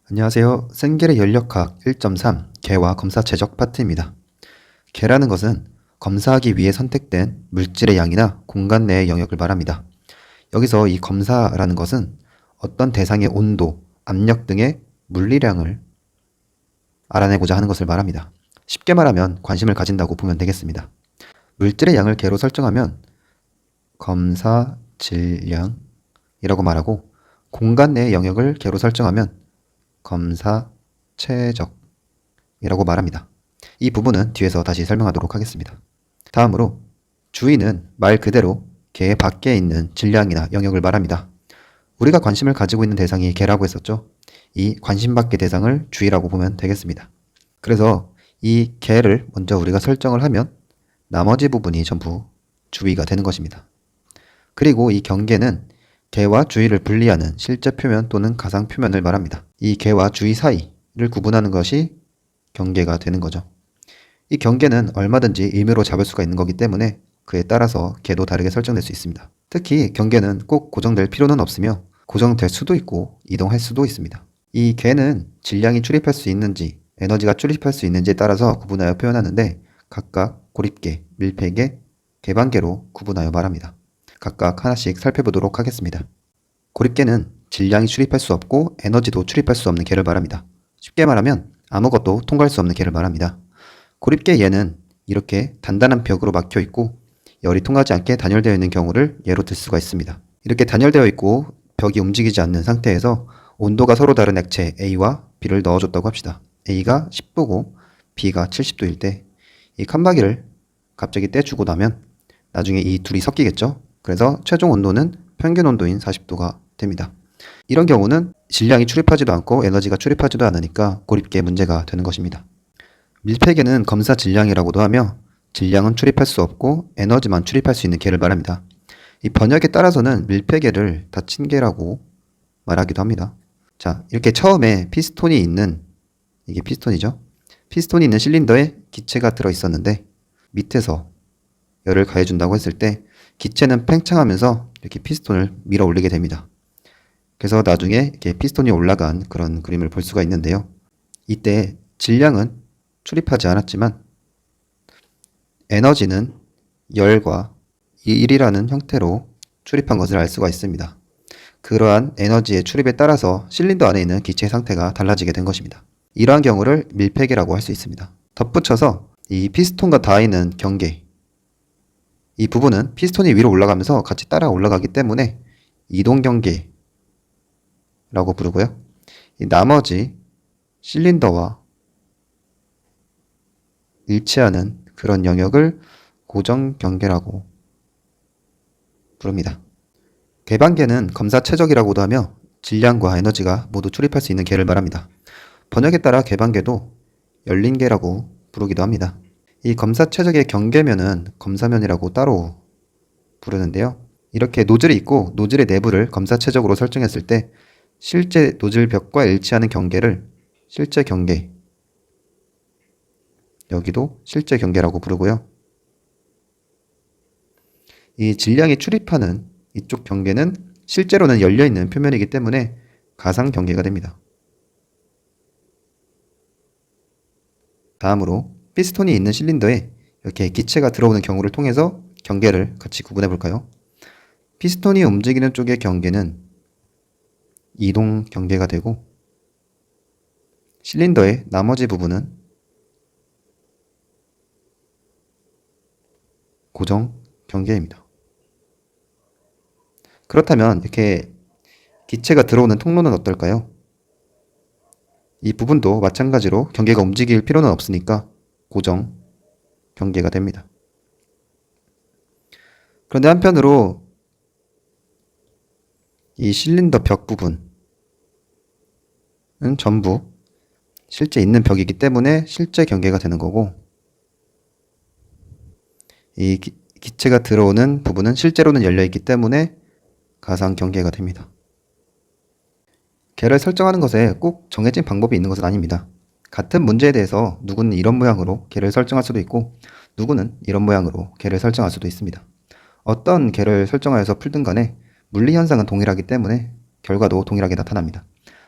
안녕하세요. 생계의 연력학 1.3 개와 검사 최적 파트입니다. 개라는 것은 검사하기 위해 선택된 물질의 양이나 공간 내의 영역을 말합니다. 여기서 이 검사라는 것은 어떤 대상의 온도, 압력 등의 물리량을 알아내고자 하는 것을 말합니다. 쉽게 말하면 관심을 가진다고 보면 되겠습니다. 물질의 양을 개로 설정하면 검사 질량이라고 말하고, 공간 내의 영역을 개로 설정하면 검사 최적이라고 말합니다. 이 부분은 뒤에서 다시 설명하도록 하겠습니다. 다음으로 주의는 말 그대로 개 밖에 있는 질량이나 영역을 말합니다. 우리가 관심을 가지고 있는 대상이 개라고 했었죠. 이 관심받기 대상을 주의라고 보면 되겠습니다. 그래서 이 개를 먼저 우리가 설정을 하면 나머지 부분이 전부 주의가 되는 것입니다. 그리고 이 경계는 개와 주의를 분리하는 실제 표면 또는 가상 표면을 말합니다. 이 개와 주의 사이를 구분하는 것이 경계가 되는 거죠. 이 경계는 얼마든지 임의로 잡을 수가 있는 거기 때문에 그에 따라서 개도 다르게 설정될 수 있습니다. 특히 경계는 꼭 고정될 필요는 없으며 고정될 수도 있고 이동할 수도 있습니다. 이 개는 질량이 출입할 수 있는지 에너지가 출입할 수 있는지에 따라서 구분하여 표현하는데, 각각 고립계, 밀폐계, 개방계로 구분하여 말합니다. 각각 하나씩 살펴보도록 하겠습니다. 고립계는 질량이 출입할 수 없고 에너지도 출입할 수 없는 개를 말합니다. 쉽게 말하면 아무것도 통과할 수 없는 개를 말합니다. 고립계 얘는 이렇게 단단한 벽으로 막혀 있고 열이 통하지 않게 단열되어 있는 경우를 예로 들 수가 있습니다. 이렇게 단열되어 있고 벽이 움직이지 않는 상태에서 온도가 서로 다른 액체 A와 B를 넣어줬다고 합시다. A가 10도고 B가 70도일 때 이 칸막이를 갑자기 떼주고 나면 나중에 이 둘이 섞이겠죠? 그래서 최종 온도는 평균 온도인 40도가 됩니다. 이런 경우는 질량이 출입하지도 않고 에너지가 출입하지도 않으니까 고립계의 문제가 되는 것입니다. 밀폐계는 검사 질량이라고도 하며 질량은 출입할 수 없고 에너지만 출입할 수 있는 계를 말합니다. 이 번역에 따라서는 밀폐계를 닫힌 계라고 말하기도 합니다. 자, 이렇게 처음에 피스톤이 있는, 이게 피스톤이죠. 피스톤이 있는 실린더에 기체가 들어 있었는데 밑에서 열을 가해준다고 했을 때 기체는 팽창하면서 이렇게 피스톤을 밀어 올리게 됩니다. 그래서 나중에 이렇게 피스톤이 올라간 그런 그림을 볼 수가 있는데요. 이때 질량은 출입하지 않았지만 에너지는 열과 1이라는 형태로 출입한 것을 알 수가 있습니다. 그러한 에너지의 출입에 따라서 실린더 안에 있는 기체의 상태가 달라지게 된 것입니다. 이러한 경우를 밀폐계라고 할 수 있습니다. 덧붙여서 이 피스톤과 닿아 있는 경계, 이 부분은 피스톤이 위로 올라가면서 같이 따라 올라가기 때문에 이동 경계라고 부르고요. 이 나머지 실린더와 일치하는 그런 영역을 고정 경계라고 부릅니다. 개방계는 검사 최적이라고도 하며 질량과 에너지가 모두 출입할 수 있는 계를 말합니다. 번역에 따라 개방계도 열린 계라고 부르기도 합니다. 이 검사 최적의 경계면은 검사면이라고 따로 부르는데요. 이렇게 노즐이 있고 노즐의 내부를 검사 최적으로 설정했을 때 실제 노즐 벽과 일치하는 경계를 실제 경계, 여기도 실제 경계라고 부르고요. 이 질량이 출입하는 이쪽 경계는 실제로는 열려있는 표면이기 때문에 가상 경계가 됩니다. 다음으로 피스톤이 있는 실린더에 이렇게 기체가 들어오는 경우를 통해서 경계를 같이 구분해 볼까요? 피스톤이 움직이는 쪽의 경계는 이동 경계가 되고 실린더의 나머지 부분은 고정 경계입니다. 그렇다면 이렇게 기체가 들어오는 통로는 어떨까요? 이 부분도 마찬가지로 경계가 움직일 필요는 없으니까 고정 경계가 됩니다. 그런데 한편으로 이 실린더 벽 부분은 전부 실제 있는 벽이기 때문에 실제 경계가 되는 거고, 이 기체가 들어오는 부분은 실제로는 열려있기 때문에 가상 경계가 됩니다. 개를 설정하는 것에 꼭 정해진 방법이 있는 것은 아닙니다. 같은 문제에 대해서 누구는 이런 모양으로 개를 설정할 수도 있고 누구는 이런 모양으로 개를 설정할 수도 있습니다. 어떤 개를 설정하여서 풀든 간에 물리 현상은 동일하기 때문에 결과도 동일하게 나타납니다.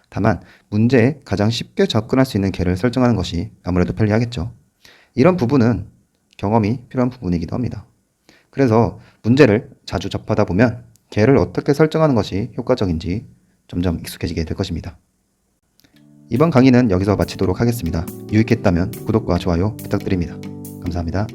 다만 문제에 가장 쉽게 접근할 수 있는 개를 설정하는 것이 아무래도 편리하겠죠. 이런 부분은 경험이 필요한 부분이기도 합니다. 그래서 문제를 자주 접하다 보면 개를 어떻게 설정하는 것이 효과적인지 점점 익숙해지게 될 것입니다. 이번 강의는 여기서 마치도록 하겠습니다. 유익했다면 구독과 좋아요 부탁드립니다. 감사합니다.